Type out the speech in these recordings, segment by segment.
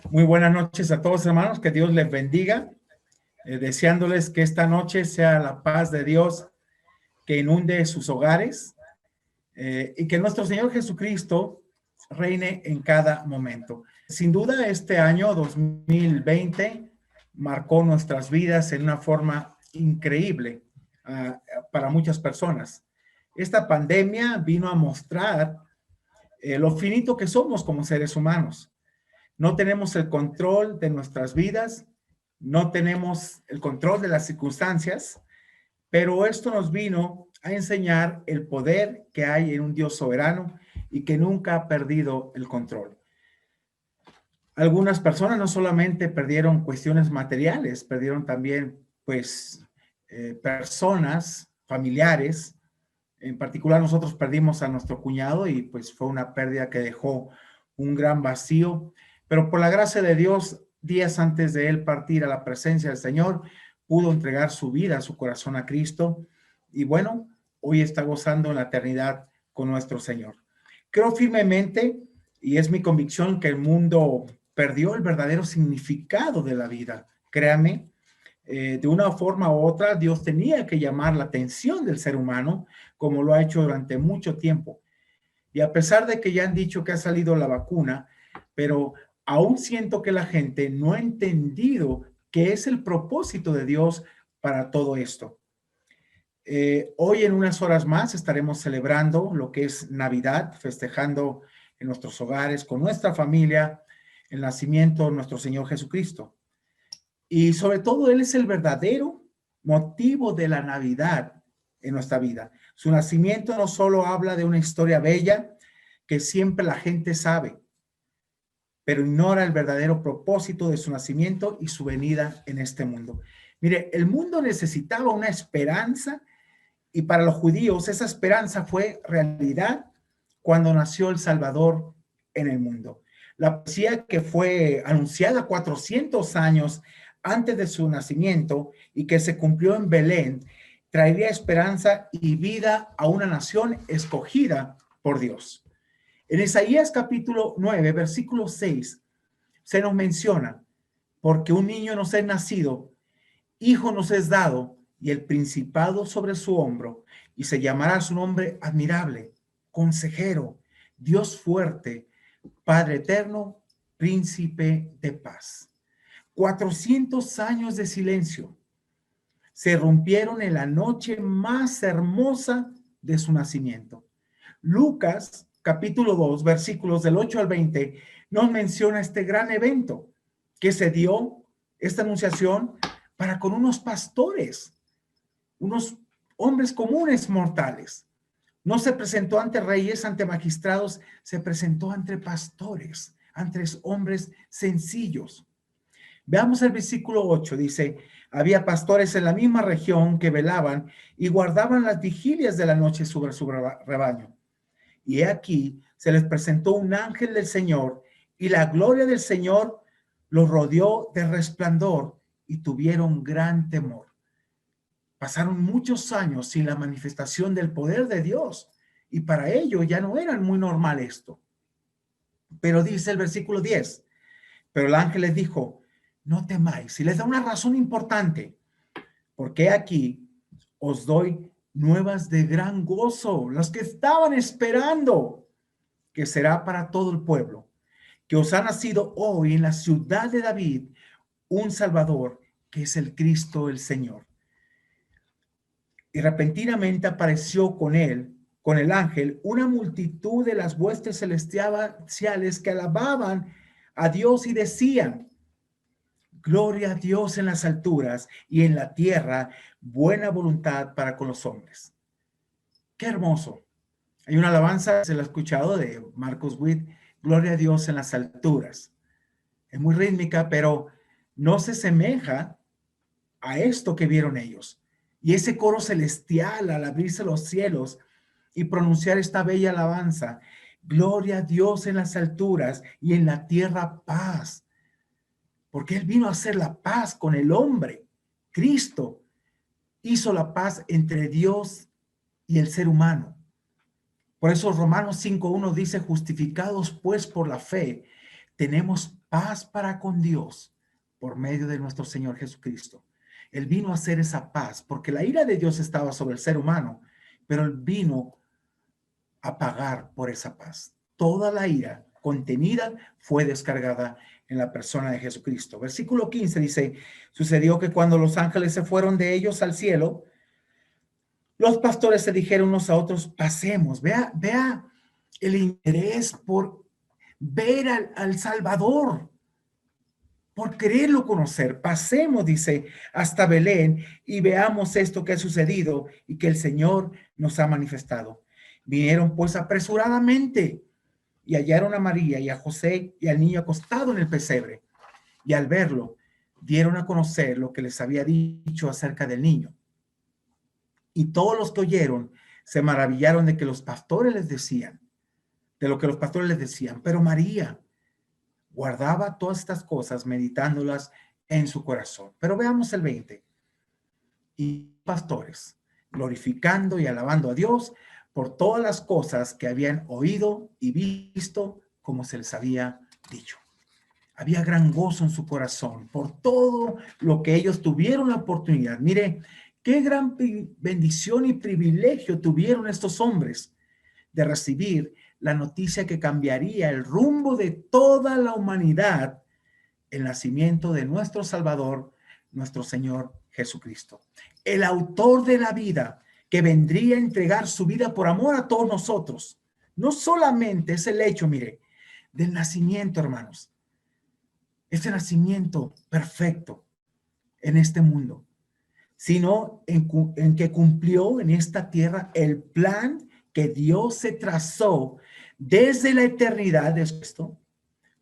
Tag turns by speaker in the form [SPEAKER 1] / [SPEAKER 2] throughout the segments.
[SPEAKER 1] Muy buenas noches a todos, hermanos. Que Dios les bendiga. Deseándoles que esta noche sea la paz de Dios que inunde sus hogares y que nuestro Señor Jesucristo reine en cada momento. Sin duda, este año 2020 marcó nuestras vidas en una forma increíble para muchas personas. Esta pandemia vino a mostrar lo finito que somos como seres humanos. No tenemos el control de nuestras vidas, no tenemos el control de las circunstancias, pero esto nos vino a enseñar el poder que hay en un Dios soberano y que nunca ha perdido el control. Algunas personas no solamente perdieron cuestiones materiales, perdieron también, pues, personas, familiares. En particular, nosotros perdimos a nuestro cuñado y pues fue una pérdida que dejó un gran vacío. Pero por la gracia de Dios, días antes de él partir a la presencia del Señor, pudo entregar su vida, su corazón a Cristo. Y bueno, hoy está gozando en la eternidad con nuestro Señor. Creo firmemente, y es mi convicción, que el mundo perdió el verdadero significado de la vida. Créame, de una forma u otra, Dios tenía que llamar la atención del ser humano, como lo ha hecho durante mucho tiempo. Y a pesar de que ya han dicho que ha salido la vacuna, pero aún siento que la gente no ha entendido qué es el propósito de Dios para todo esto. Hoy en unas horas más estaremos celebrando lo que es Navidad, festejando en nuestros hogares, con nuestra familia, el nacimiento de nuestro Señor Jesucristo. Y sobre todo, Él es el verdadero motivo de la Navidad en nuestra vida. Su nacimiento no solo habla de una historia bella que siempre la gente sabe, pero ignora el verdadero propósito de su nacimiento y su venida en este mundo. Mire, el mundo necesitaba una esperanza y para los judíos esa esperanza fue realidad cuando nació el Salvador en el mundo. La profecía que fue anunciada 400 años antes de su nacimiento y que se cumplió en Belén, traería esperanza y vida a una nación escogida por Dios. En Isaías capítulo 9, versículo 6, se nos menciona, porque un niño nos es nacido, hijo nos es dado, y el principado sobre su hombro, y se llamará su nombre admirable, consejero, Dios fuerte, Padre eterno, príncipe de paz. 400 años de silencio se rompieron en la noche más hermosa de su nacimiento. Lucas, capítulo 2, versículos del 8 al 20, nos menciona este gran evento que se dio, esta anunciación, para con unos pastores, unos hombres comunes mortales. No se presentó ante reyes, ante magistrados, se presentó ante pastores, ante hombres sencillos. Veamos el versículo 8, dice, había pastores en la misma región que velaban y guardaban las vigilias de la noche sobre su rebaño. Y aquí se les presentó un ángel del Señor y la gloria del Señor los rodeó de resplandor y tuvieron gran temor. Pasaron muchos años sin la manifestación del poder de Dios y para ello ya no era muy normal esto. Pero dice el versículo 10, pero el ángel les dijo, no temáis, y les da una razón importante, porque aquí os doy nuevas de gran gozo, las que estaban esperando, que será para todo el pueblo, que os ha nacido hoy en la ciudad de David un Salvador, que es el Cristo el Señor. Y repentinamente apareció con él, con el ángel, una multitud de las huestes celestiales que alababan a Dios y decían, gloria a Dios en las alturas y en la tierra, buena voluntad para con los hombres. Qué hermoso. Hay una alabanza, se la he escuchado, de Marcos Witt, gloria a Dios en las alturas. Es muy rítmica, pero no se asemeja a esto que vieron ellos. Y ese coro celestial al abrirse los cielos y pronunciar esta bella alabanza, gloria a Dios en las alturas y en la tierra paz, porque Él vino a hacer la paz con el hombre. Cristo hizo la paz entre Dios y el ser humano. Por eso Romanos 5:1 dice, justificados pues por la fe, tenemos paz para con Dios por medio de nuestro Señor Jesucristo. Él vino a hacer esa paz porque la ira de Dios estaba sobre el ser humano, pero Él vino a pagar por esa paz. Toda la ira contenida fue descargada en la persona de Jesucristo. Versículo 15 dice, sucedió que cuando los ángeles se fueron de ellos al cielo, los pastores se dijeron unos a otros, pasemos. Vea el interés por ver al Salvador, por quererlo conocer. Pasemos, dice, hasta Belén y veamos esto que ha sucedido y que el Señor nos ha manifestado. Vinieron pues apresuradamente y hallaron a María y a José y al niño acostado en el pesebre. Y al verlo, dieron a conocer lo que les había dicho acerca del niño. Y todos los que oyeron se maravillaron de que los pastores les decían, de lo que los pastores les decían. Pero María guardaba todas estas cosas, meditándolas en su corazón. Pero veamos el 20. Y pastores, glorificando y alabando a Dios por todas las cosas que habían oído y visto, como se les había dicho. Había gran gozo en su corazón por todo lo que ellos tuvieron la oportunidad. Mire, qué gran bendición y privilegio tuvieron estos hombres de recibir la noticia que cambiaría el rumbo de toda la humanidad, el nacimiento de nuestro Salvador, nuestro Señor Jesucristo. El autor de la vida que vendría a entregar su vida por amor a todos nosotros. No solamente es el hecho, mire, del nacimiento, hermanos. Este nacimiento perfecto en este mundo, sino en que cumplió en esta tierra el plan que Dios se trazó desde la eternidad de esto,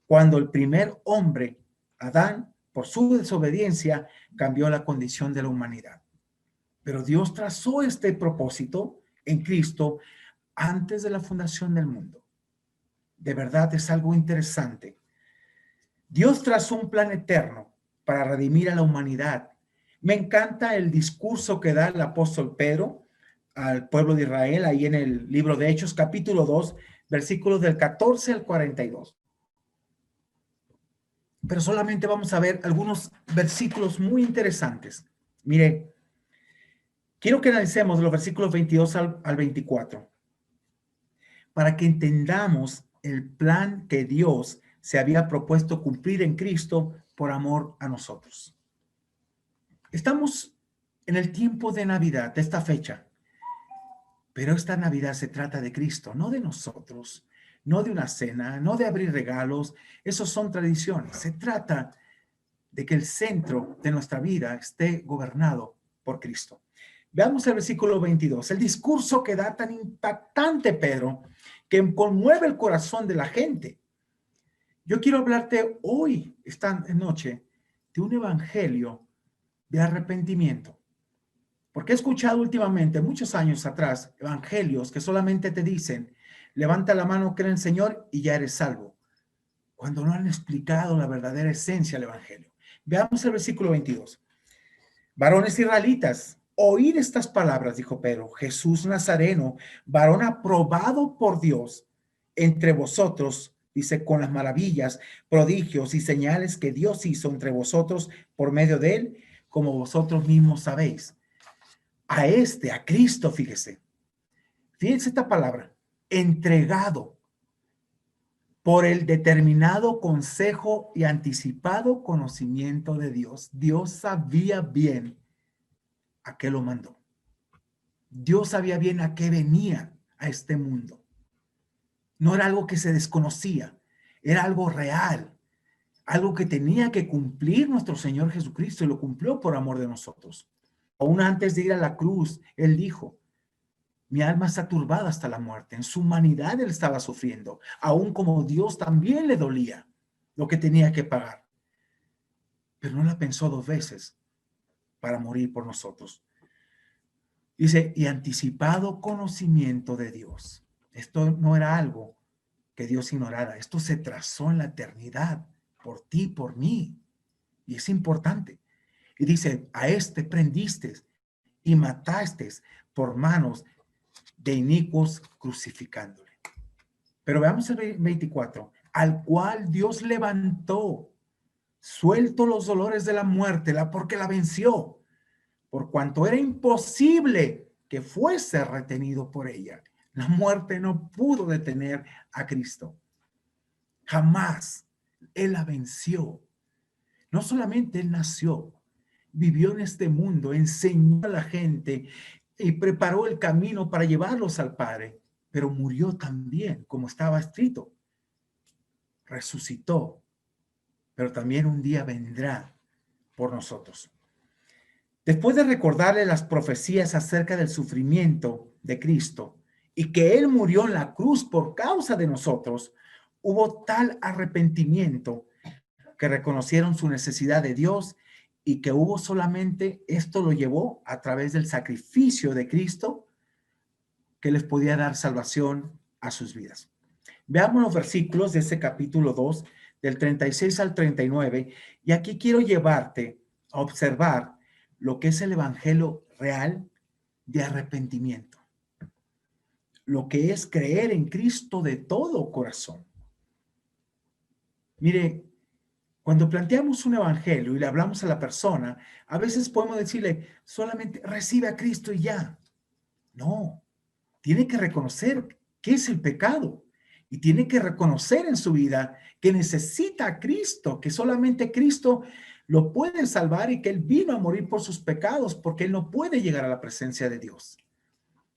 [SPEAKER 1] cuando el primer hombre, Adán, por su desobediencia, cambió la condición de la humanidad. Pero Dios trazó este propósito en Cristo antes de la fundación del mundo. De verdad es algo interesante. Dios trazó un plan eterno para redimir a la humanidad. Me encanta el discurso que da el apóstol Pedro al pueblo de Israel, ahí en el libro de Hechos, capítulo 2, versículos del 14 al 42. Pero solamente vamos a ver algunos versículos muy interesantes. Mire, quiero que analicemos los versículos 22 al 24, para que entendamos el plan que Dios se había propuesto cumplir en Cristo por amor a nosotros. Estamos en el tiempo de Navidad, de esta fecha, pero esta Navidad se trata de Cristo, no de nosotros, no de una cena, no de abrir regalos. Esos son tradiciones. Se trata de que el centro de nuestra vida esté gobernado por Cristo. Veamos el versículo 22, el discurso que da tan impactante Pedro, que conmueve el corazón de la gente. Yo quiero hablarte hoy, esta noche, de un evangelio de arrepentimiento. Porque he escuchado últimamente, muchos años atrás, evangelios que solamente te dicen, levanta la mano, cree en el Señor y ya eres salvo, cuando no han explicado la verdadera esencia del evangelio. Veamos el versículo 22. Varones israelitas, oíd estas palabras, dijo Pedro, Jesús Nazareno, varón aprobado por Dios entre vosotros, dice, con las maravillas, prodigios y señales que Dios hizo entre vosotros por medio de él, como vosotros mismos sabéis. A Cristo, fíjese esta palabra, entregado por el determinado consejo y anticipado conocimiento de Dios. Dios sabía bien a qué lo mandó. Dios sabía bien a qué venía a este mundo. No era algo que se desconocía, era algo real, algo que tenía que cumplir nuestro Señor Jesucristo y lo cumplió por amor de nosotros. Aún antes de ir a la cruz, Él dijo, mi alma está turbada hasta la muerte. En su humanidad Él estaba sufriendo, aún como Dios también le dolía lo que tenía que pagar. Pero no la pensó dos veces para morir por nosotros. Dice, y anticipado conocimiento de Dios. Esto no era algo que Dios ignorara. Esto se trazó en la eternidad por ti, por mí. Y es importante. Y dice, a este prendiste y mataste por manos de inicuos crucificándole. Pero veamos el 24. al cual Dios levantó, suelto los dolores de la muerte, porque la venció, por cuanto era imposible que fuese retenido por ella. La muerte no pudo detener a Cristo. Jamás. Él la venció. No solamente Él nació, vivió en este mundo, enseñó a la gente y preparó el camino para llevarlos al Padre, pero murió también, como estaba escrito. Resucitó, pero también un día vendrá por nosotros. Después de recordarle las profecías acerca del sufrimiento de Cristo y que Él murió en la cruz por causa de nosotros, hubo tal arrepentimiento que reconocieron su necesidad de Dios y que hubo solamente, esto lo llevó a través del sacrificio de Cristo que les podía dar salvación a sus vidas. Veamos los versículos de ese capítulo 2, del 36 al 39, y aquí quiero llevarte a observar lo que es el evangelio real de arrepentimiento, lo que es creer en Cristo de todo corazón. Mire, cuando planteamos un evangelio y le hablamos a la persona, a veces podemos decirle, solamente recibe a Cristo y ya. No, tiene que reconocer qué es el pecado y tiene que reconocer en su vida que necesita a Cristo, que solamente Cristo lo puede salvar y que Él vino a morir por sus pecados porque Él no puede llegar a la presencia de Dios.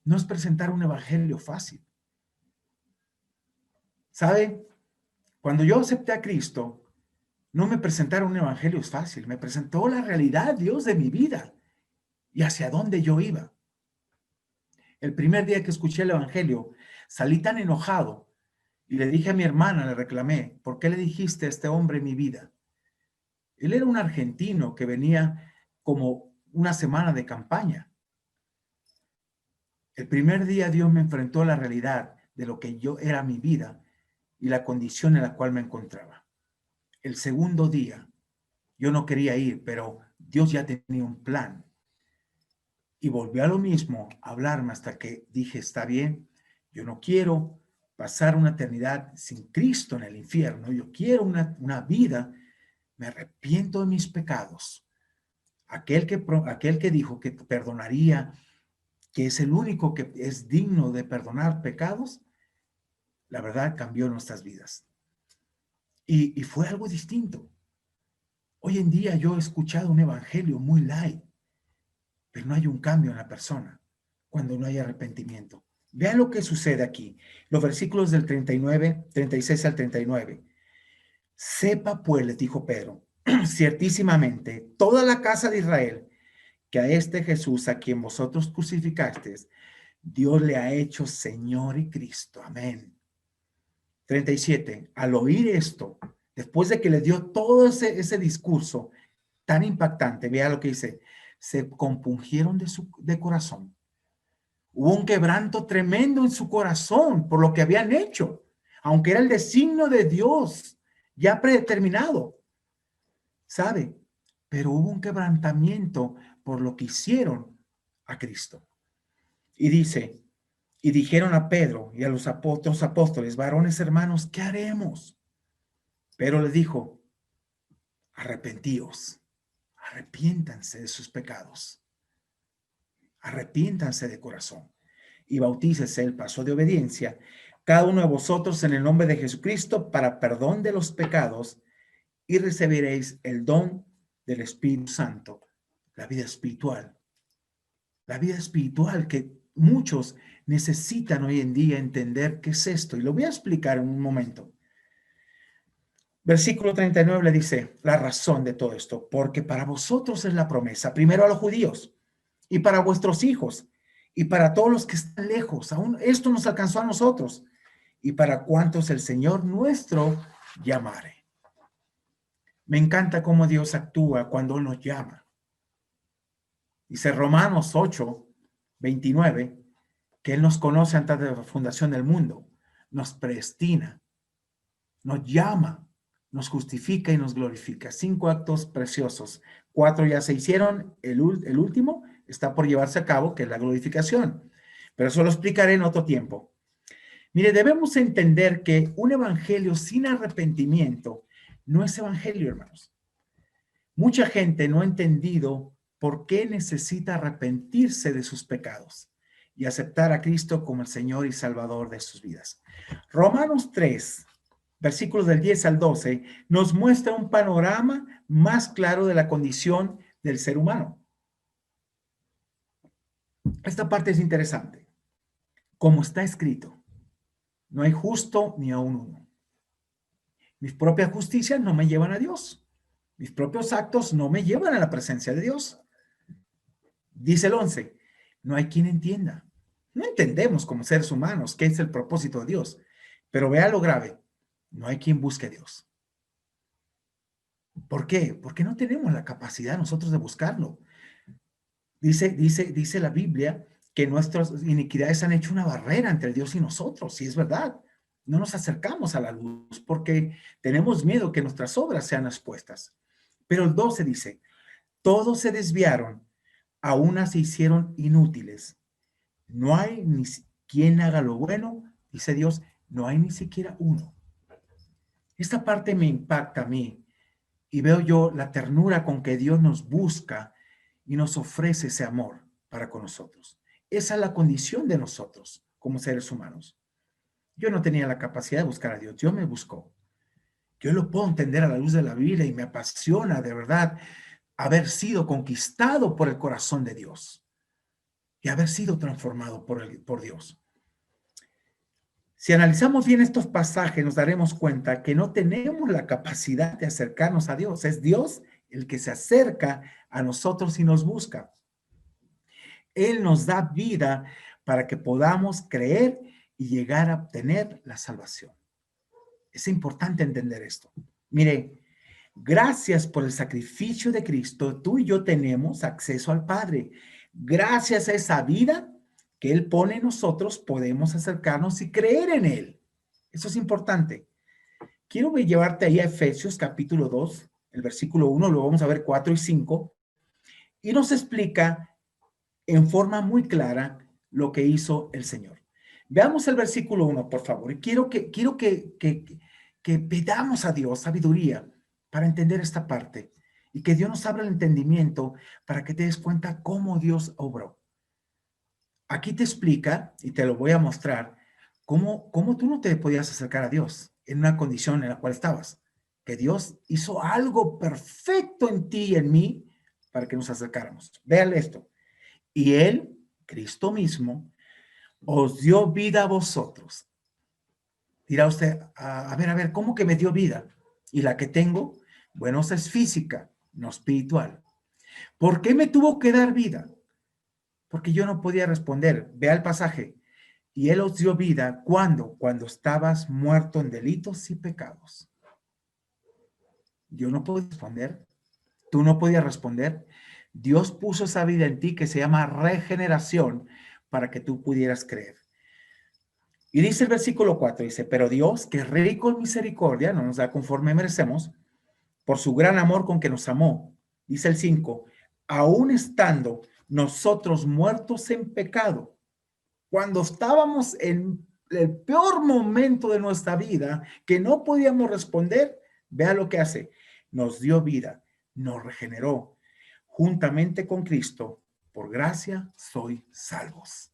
[SPEAKER 1] No es presentar un evangelio fácil. ¿Sabe? Cuando yo acepté a Cristo, no me presentaron un evangelio fácil, me presentó la realidad, Dios, de mi vida y hacia dónde yo iba. El primer día que escuché el evangelio, salí tan enojado y le dije a mi hermana, le reclamé, ¿por qué le dijiste a este hombre mi vida? Él era un argentino que venía como una semana de campaña. El primer día Dios me enfrentó a la realidad de lo que yo era mi vida y la condición en la cual me encontraba. El segundo día, yo no quería ir, pero Dios ya tenía un plan. Y volvió a lo mismo, a hablarme hasta que dije, está bien, yo no quiero pasar una eternidad sin Cristo en el infierno, yo quiero una vida, me arrepiento de mis pecados. Aquel que dijo que perdonaría, que es el único que es digno de perdonar pecados, la verdad cambió nuestras vidas. Y fue algo distinto. Hoy en día yo he escuchado un evangelio muy light, pero no hay un cambio en la persona cuando no hay arrepentimiento. Vean lo que sucede aquí. Los versículos del 39, 36 al 39. Sepa pues, les dijo Pedro, ciertísimamente, toda la casa de Israel, que a este Jesús, a quien vosotros crucificasteis, Dios le ha hecho Señor y Cristo. Amén. 37. Al oír esto, después de que le dio todo ese discurso tan impactante, vea lo que dice, se compungieron de corazón. Hubo un quebranto tremendo en su corazón por lo que habían hecho, aunque era el designio de Dios ya predeterminado, ¿sabe? Pero hubo un quebrantamiento por lo que hicieron a Cristo. Y dice, y dijeron a Pedro y a los otros apóstoles, varones hermanos, ¿qué haremos? Pero les dijo, arrepentíos, arrepiéntanse de sus pecados, arrepiéntanse de corazón y bautícese el paso de obediencia, cada uno de vosotros en el nombre de Jesucristo para perdón de los pecados y recibiréis el don del Espíritu Santo, la vida espiritual que muchos necesitan hoy en día entender qué es esto. Y lo voy a explicar en un momento. Versículo 39 le dice la razón de todo esto, porque para vosotros es la promesa, primero a los judíos y para vuestros hijos y para todos los que están lejos. Aún esto nos alcanzó a nosotros y para cuantos el Señor nuestro llamare. Me encanta cómo Dios actúa cuando nos llama. Dice Romanos 8, 29, que Él nos conoce antes de la fundación del mundo, nos predestina, nos llama, nos justifica y nos glorifica. 5 actos preciosos. 4 ya se hicieron, el último está por llevarse a cabo, que es la glorificación. Pero eso lo explicaré en otro tiempo. Mire, debemos entender que un evangelio sin arrepentimiento no es evangelio, hermanos. Mucha gente no ha entendido por qué necesita arrepentirse de sus pecados y aceptar a Cristo como el Señor y Salvador de sus vidas. Romanos 3, versículos del 10 al 12, nos muestra un panorama más claro de la condición del ser humano. Esta parte es interesante. Como está escrito, no hay justo ni aun uno. Mis propias justicias no me llevan a Dios. Mis propios actos no me llevan a la presencia de Dios. Dice el 11, no hay quien entienda. No entendemos como seres humanos qué es el propósito de Dios. Pero vea lo grave, no hay quien busque a Dios. ¿Por qué? Porque no tenemos la capacidad nosotros de buscarlo. Dice la Biblia que nuestras iniquidades han hecho una barrera entre Dios y nosotros, y es verdad. No nos acercamos a la luz porque tenemos miedo que nuestras obras sean expuestas. Pero el 12 dice, todos se desviaron, a unas se hicieron inútiles. No hay ni quien haga lo bueno, dice Dios, no hay ni siquiera uno. Esta parte me impacta a mí y veo yo la ternura con que Dios nos busca y nos ofrece ese amor para con nosotros. Esa es la condición de nosotros como seres humanos. Yo no tenía la capacidad de buscar a Dios, Dios me buscó. Yo lo puedo entender a la luz de la Biblia y me apasiona de verdad haber sido conquistado por el corazón de Dios y haber sido transformado por Dios. Si analizamos bien estos pasajes, nos daremos cuenta que no tenemos la capacidad de acercarnos a Dios. Es Dios el que se acerca a nosotros y nos busca. Él nos da vida para que podamos creer y llegar a obtener la salvación. Es importante entender esto. Mire, gracias por el sacrificio de Cristo, tú y yo tenemos acceso al Padre. Gracias a esa vida que Él pone en nosotros, podemos acercarnos y creer en Él. Eso es importante. Quiero llevarte ahí a Efesios capítulo 2, el versículo 1, luego vamos a ver 4 y 5, y nos explica en forma muy clara lo que hizo el Señor. Veamos el versículo 1, por favor. Y quiero que pidamos a Dios sabiduría para entender esta parte y que Dios nos abra el entendimiento para que te des cuenta cómo Dios obró. Aquí te explica, y te lo voy a mostrar, cómo tú no te podías acercar a Dios en una condición en la cual estabas. Que Dios hizo algo perfecto en ti y en mí para que nos acercáramos. Vean esto. Y Él, Cristo mismo, os dio vida a vosotros. Dirá usted, a ver, ¿cómo que me dio vida? Y la que tengo, bueno, esa es física, no espiritual. ¿Por qué me tuvo que dar vida? Porque yo no podía responder. Vea el pasaje. Y Él os dio vida, ¿cuándo? Cuando estabas muerto en delitos y pecados. Yo no puedo responder. Tú no podías responder. Dios puso esa vida en ti que se llama regeneración para que tú pudieras creer. Y dice el versículo 4, dice, pero Dios, que es rico en misericordia, no nos da conforme merecemos, por su gran amor con que nos amó. Dice el 5, aún estando nosotros muertos en pecado, cuando estábamos en el peor momento de nuestra vida, que no podíamos responder, vea lo que hace, nos dio vida, nos regeneró, juntamente con Cristo, por gracia soy salvos.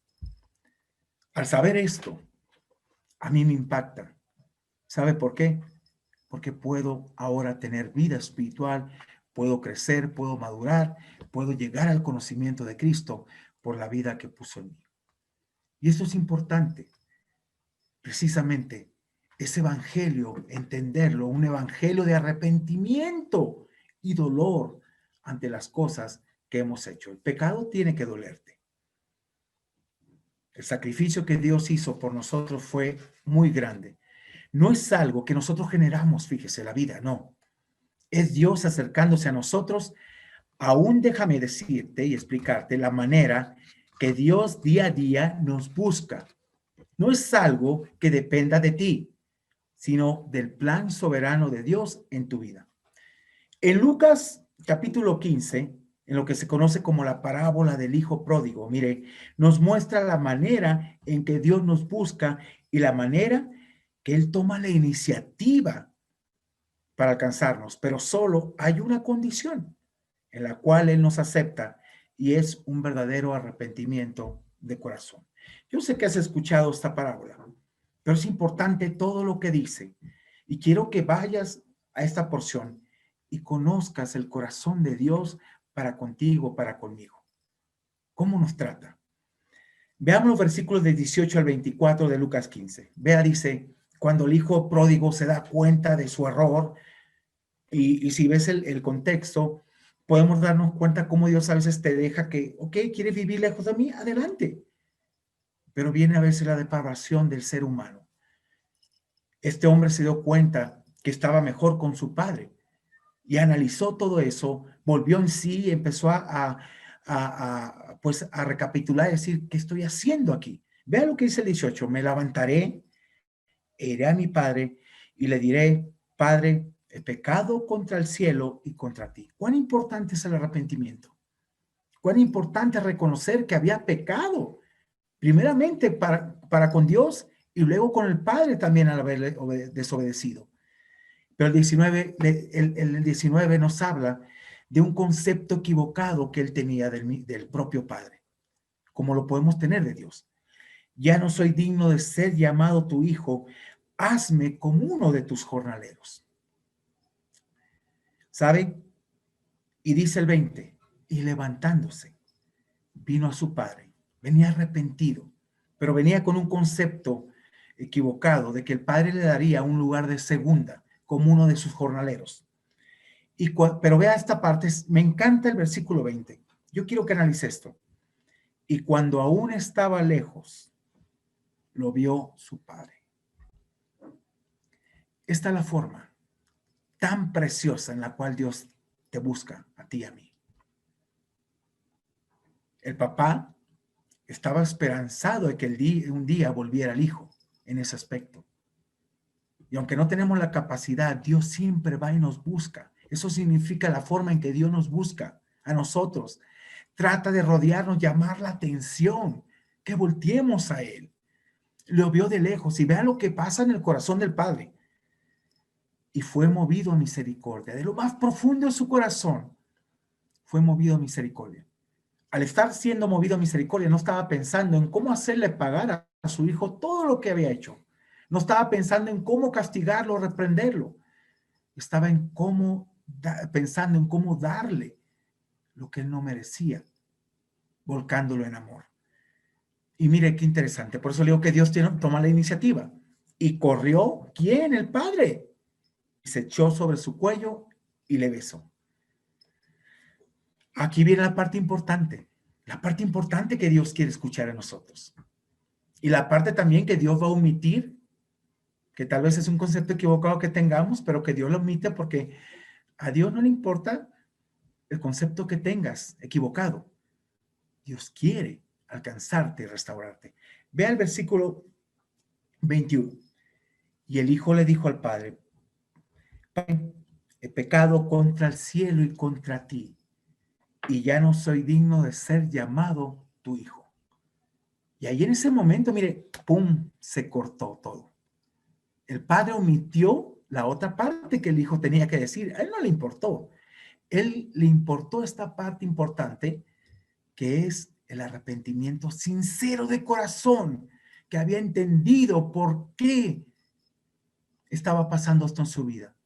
[SPEAKER 1] Al saber esto, a mí me impacta. ¿Sabe por qué? Porque puedo ahora tener vida espiritual, puedo crecer, puedo madurar, puedo llegar al conocimiento de Cristo por la vida que puso en mí. Y esto es importante. Precisamente ese evangelio, entenderlo, un evangelio de arrepentimiento y dolor ante las cosas que hemos hecho. El pecado tiene que dolerte. El sacrificio que Dios hizo por nosotros fue muy grande. No es algo que nosotros generamos, fíjese, la vida, no. Es Dios acercándose a nosotros. Aún déjame decirte y explicarte la manera que Dios día a día nos busca. No es algo que dependa de ti, sino del plan soberano de Dios en tu vida. En Lucas capítulo 15, en lo que se conoce como la parábola del hijo pródigo. Mire, nos muestra la manera en que Dios nos busca y la manera que Él toma la iniciativa para alcanzarnos, pero solo hay una condición en la cual Él nos acepta y es un verdadero arrepentimiento de corazón. Yo sé que has escuchado esta parábola, pero es importante todo lo que dice y quiero que vayas a esta porción y conozcas el corazón de Dios para contigo, para conmigo. ¿Cómo nos trata? Veamos los versículos de 18 al 24 de Lucas 15. Vea, dice, cuando el hijo pródigo se da cuenta de su error, y si ves el contexto, podemos darnos cuenta cómo Dios a veces te deja que, ok, ¿quieres vivir lejos de mí? Adelante. Pero viene a veces la depravación del ser humano. Este hombre se dio cuenta que estaba mejor con su padre y analizó todo eso, volvió en sí y empezó pues a recapitular y decir, ¿qué estoy haciendo aquí? Vea lo que dice el 18, me levantaré, iré a mi padre y le diré, Padre, he pecado contra el cielo y contra ti. ¿Cuán importante es el arrepentimiento? ¿Cuán importante es reconocer que había pecado? Primeramente para con Dios y luego con el Padre también al haberle desobedecido. Pero el 19 nos habla de un concepto equivocado que él tenía del propio Padre, como lo podemos tener de Dios. Ya no soy digno de ser llamado tu hijo, hazme como uno de tus jornaleros. ¿Sabe? Y dice el 20, y levantándose, vino a su padre. Venía arrepentido, pero venía con un concepto equivocado de que el padre le daría un lugar de segunda como uno de sus jornaleros. Pero vea esta parte, me encanta el versículo 20. Yo quiero que analice esto. Y cuando aún estaba lejos, lo vio su padre. Esta es la forma tan preciosa en la cual Dios te busca a ti y a mí. El papá estaba esperanzado de que un día volviera el hijo en ese aspecto. Y aunque no tenemos la capacidad, Dios siempre va y nos busca. Eso significa la forma en que Dios nos busca a nosotros. Trata de rodearnos, llamar la atención, que volteemos a Él. Lo vio de lejos y vea lo que pasa en el corazón del Padre. Y fue movido a misericordia. De lo más profundo de su corazón, fue movido a misericordia. Al estar siendo movido a misericordia, no estaba pensando en cómo hacerle pagar a su hijo todo lo que había hecho. No estaba pensando en cómo castigarlo o reprenderlo. Estaba pensando en cómo darle lo que él no merecía, volcándolo en amor. Y mire qué interesante. Por eso le digo que Dios toma la iniciativa. Y corrió, ¿quién? El padre. Y se echó sobre su cuello y le besó. Aquí viene la parte importante que Dios quiere escuchar en nosotros. Y la parte también que Dios va a omitir, que tal vez es un concepto equivocado que tengamos, pero que Dios lo omite porque a Dios no le importa el concepto que tengas equivocado. Dios quiere alcanzarte y restaurarte. Ve al versículo 21. Y el hijo le dijo al padre, Padre, he pecado contra el cielo y contra ti, y ya no soy digno de ser llamado tu hijo. Y ahí en ese momento, mire, ¡pum!, se cortó todo. El padre omitió la otra parte que el hijo tenía que decir. A él no le importó. Él le importó esta parte importante, que es el arrepentimiento sincero de corazón, que había entendido por qué estaba pasando esto en su vida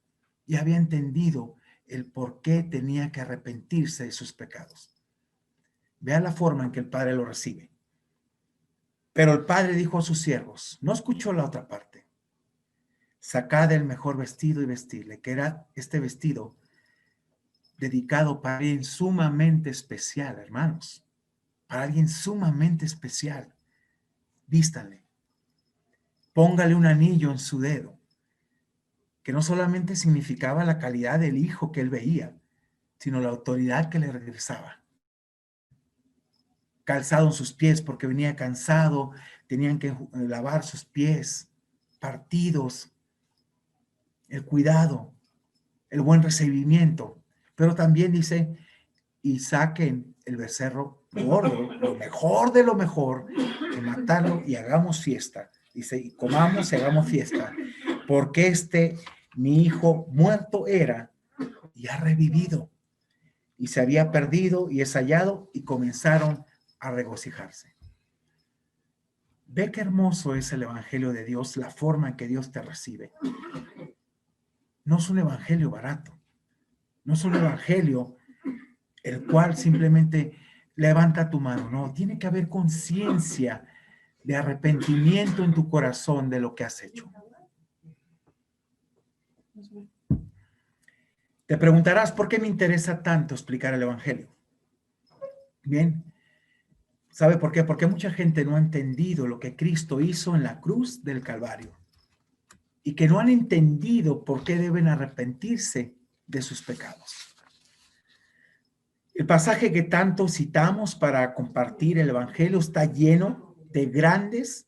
[SPEAKER 1] y había entendido el por qué tenía que arrepentirse de sus pecados. Vea la forma en que el padre lo recibe. Pero el padre dijo a sus siervos, no escuchó la otra parte, sacad el mejor vestido y vestirle, que era este vestido dedicado para alguien sumamente especial, hermanos, para alguien sumamente especial. Vístanle, póngale un anillo en su dedo, que no solamente significaba la calidad del hijo que él veía, sino la autoridad que le regresaba. Calzado en sus pies porque venía cansado, tenían que lavar sus pies, partidos, el cuidado, el buen recibimiento. Pero también dice, y saquen el becerro gordo, lo mejor de lo mejor, y matarlo y hagamos fiesta. Dice, y comamos y hagamos fiesta, porque mi hijo muerto era y ha revivido, y se había perdido y es hallado, y comenzaron a regocijarse. Ve qué hermoso es el evangelio de Dios, la forma en que Dios te recibe. No es un evangelio barato, no es un evangelio el cual simplemente levanta tu mano, no, tiene que haber conciencia de arrepentimiento en tu corazón de lo que has hecho. Te preguntarás, ¿por qué me interesa tanto explicar el evangelio? Bien, ¿sabe por qué? Porque mucha gente no ha entendido lo que Cristo hizo en la cruz del Calvario y que no han entendido por qué deben arrepentirse de sus pecados. El pasaje que tanto citamos para compartir el evangelio está lleno de grandes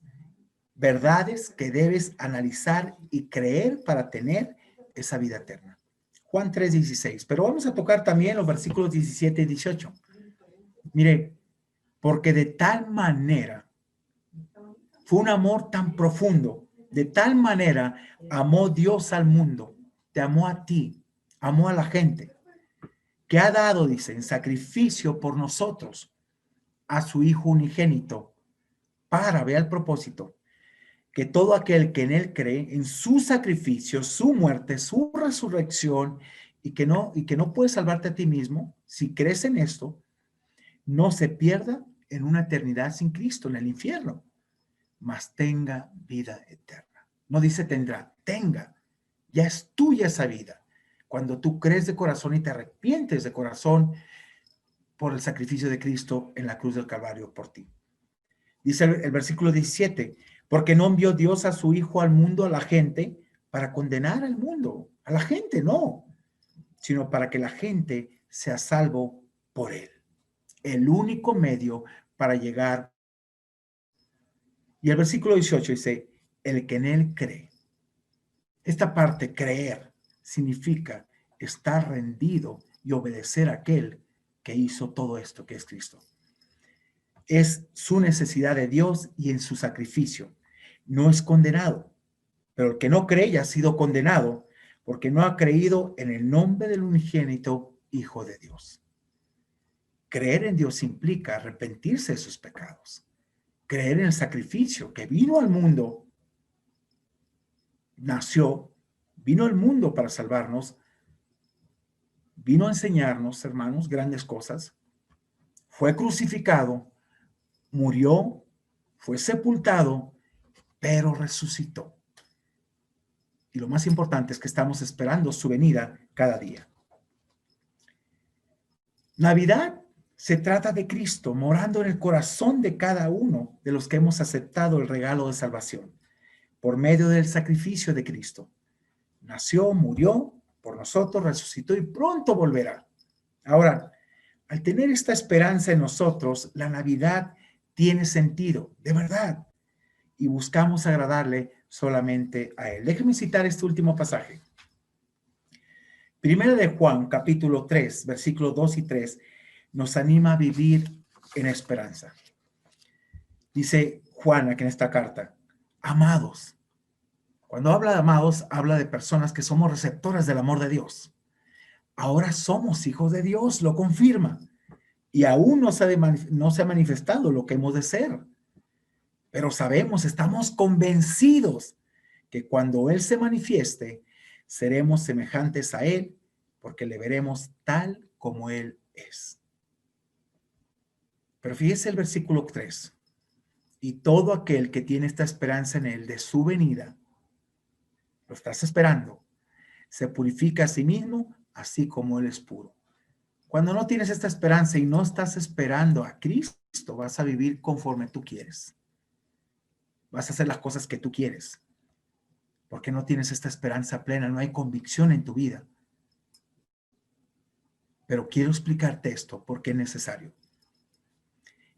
[SPEAKER 1] verdades que debes analizar y creer para tener esa vida eterna. Juan 3:16, pero vamos a tocar también los versículos 17 y 18. Mire, porque de tal manera fue un amor tan profundo, de tal manera amó Dios al mundo, te amó a ti, amó a la gente, que ha dado, dice, en sacrificio por nosotros a su Hijo unigénito, para, vea el propósito, que todo aquel que en él cree, en su sacrificio, su muerte, su resurrección, y que no puedes salvarte a ti mismo, si crees en esto, no se pierda en una eternidad sin Cristo, en el infierno, mas tenga vida eterna. No dice tendrá, tenga. Ya es tuya esa vida. Cuando tú crees de corazón y te arrepientes de corazón por el sacrificio de Cristo en la cruz del Calvario por ti. Dice el versículo 17, porque no envió Dios a su Hijo al mundo, a la gente, para condenar al mundo. A la gente no, sino para que la gente sea salvo por él. El único medio para llegar. Y el versículo 18 dice, el que en él cree. Esta parte, creer, significa estar rendido y obedecer a aquel que hizo todo esto, que es Cristo. Es su necesidad de Dios y en su sacrificio. No es condenado, pero el que no cree ya ha sido condenado porque no ha creído en el nombre del unigénito Hijo de Dios. Creer en Dios implica arrepentirse de sus pecados. Creer en el sacrificio que vino al mundo, nació, vino al mundo para salvarnos, vino a enseñarnos, hermanos, grandes cosas, fue crucificado, murió, fue sepultado, pero resucitó. Y lo más importante es que estamos esperando su venida cada día. Navidad se trata de Cristo morando en el corazón de cada uno de los que hemos aceptado el regalo de salvación por medio del sacrificio de Cristo. Nació, murió por nosotros, resucitó y pronto volverá. Ahora, al tener esta esperanza en nosotros, la Navidad tiene sentido, de verdad, y buscamos agradarle solamente a Él. Déjenme citar este último pasaje. Primera de Juan, capítulo 3, versículos 2 y 3, nos anima a vivir en esperanza. Dice Juan aquí en esta carta, amados. Cuando habla de amados, habla de personas que somos receptores del amor de Dios. Ahora somos hijos de Dios, lo confirma. Y aún no se ha manifestado lo que hemos de ser. Pero sabemos, estamos convencidos que cuando Él se manifieste, seremos semejantes a Él, porque le veremos tal como Él es. Pero fíjese el versículo 3. Y todo aquel que tiene esta esperanza en Él de su venida, lo estás esperando, se purifica a sí mismo, así como Él es puro. Cuando no tienes esta esperanza y no estás esperando a Cristo, vas a vivir conforme tú quieres. Vas a hacer las cosas que tú quieres. Porque no tienes esta esperanza plena, no hay convicción en tu vida. Pero quiero explicarte esto porque es necesario.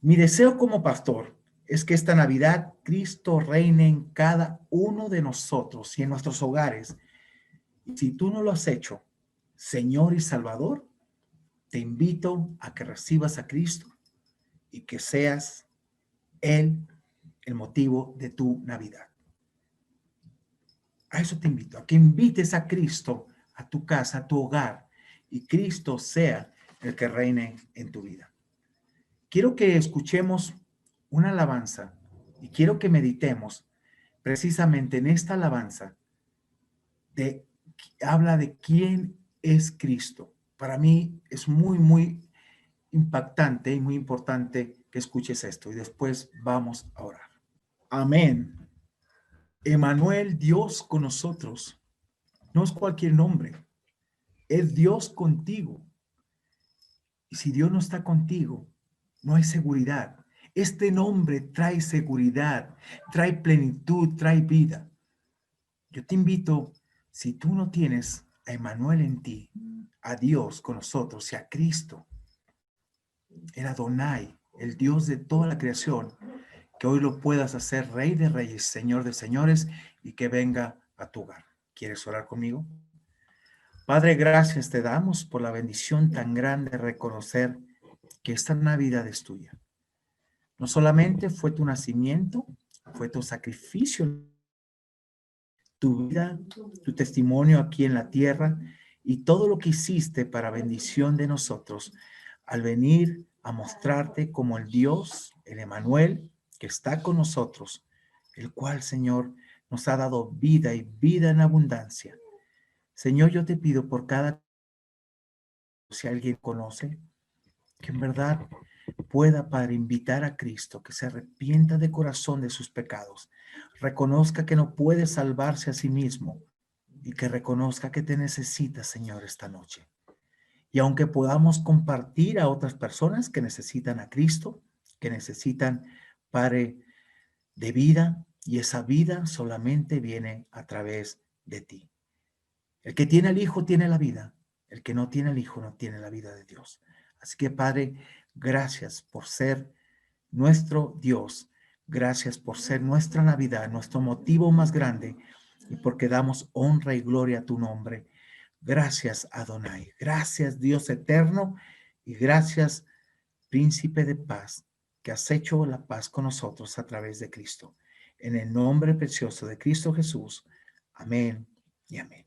[SPEAKER 1] Mi deseo como pastor es que esta Navidad Cristo reine en cada uno de nosotros y en nuestros hogares. Y si tú no lo has hecho, Señor y Salvador, te invito a que recibas a Cristo y que seas Él el motivo de tu Navidad. A eso te invito, a que invites a Cristo a tu casa, a tu hogar, y Cristo sea el que reine en tu vida. Quiero que escuchemos una alabanza y quiero que meditemos precisamente en esta alabanza habla de quién es Cristo. Para mí es muy, muy impactante y muy importante que escuches esto y después vamos a orar. Amén. Emanuel, Dios con nosotros, no es cualquier nombre, es Dios contigo. Y si Dios no está contigo, no hay seguridad. Este nombre trae seguridad, trae plenitud, trae vida. Yo te invito, si tú no tienes a Emanuel en ti, a Dios con nosotros y a Cristo, el Adonai, el Dios de toda la creación, que hoy lo puedas hacer Rey de Reyes, Señor de Señores, y que venga a tu hogar. ¿Quieres orar conmigo? Padre, gracias te damos por la bendición tan grande de reconocer que esta Navidad es tuya. No solamente fue tu nacimiento, fue tu sacrificio, tu vida, tu testimonio aquí en la tierra y todo lo que hiciste para bendición de nosotros al venir a mostrarte como el Dios, el Emanuel, que está con nosotros, el cual, Señor, nos ha dado vida y vida en abundancia. Señor, yo te pido por cada, si alguien conoce, que en verdad pueda, Padre, invitar a Cristo, que se arrepienta de corazón de sus pecados, reconozca que no puede salvarse a sí mismo y que reconozca que te necesita, Señor, esta noche. Y aunque podamos compartir a otras personas que necesitan a Cristo, que necesitan, Padre, de vida, y esa vida solamente viene a través de ti. El que tiene al Hijo tiene la vida, el que no tiene al Hijo no tiene la vida de Dios. Así que, Padre, gracias por ser nuestro Dios. Gracias por ser nuestra Navidad, nuestro motivo más grande y porque damos honra y gloria a tu nombre. Gracias, Adonai. Gracias, Dios eterno. Y gracias, Príncipe de paz, que has hecho la paz con nosotros a través de Cristo. En el nombre precioso de Cristo Jesús. Amén y amén.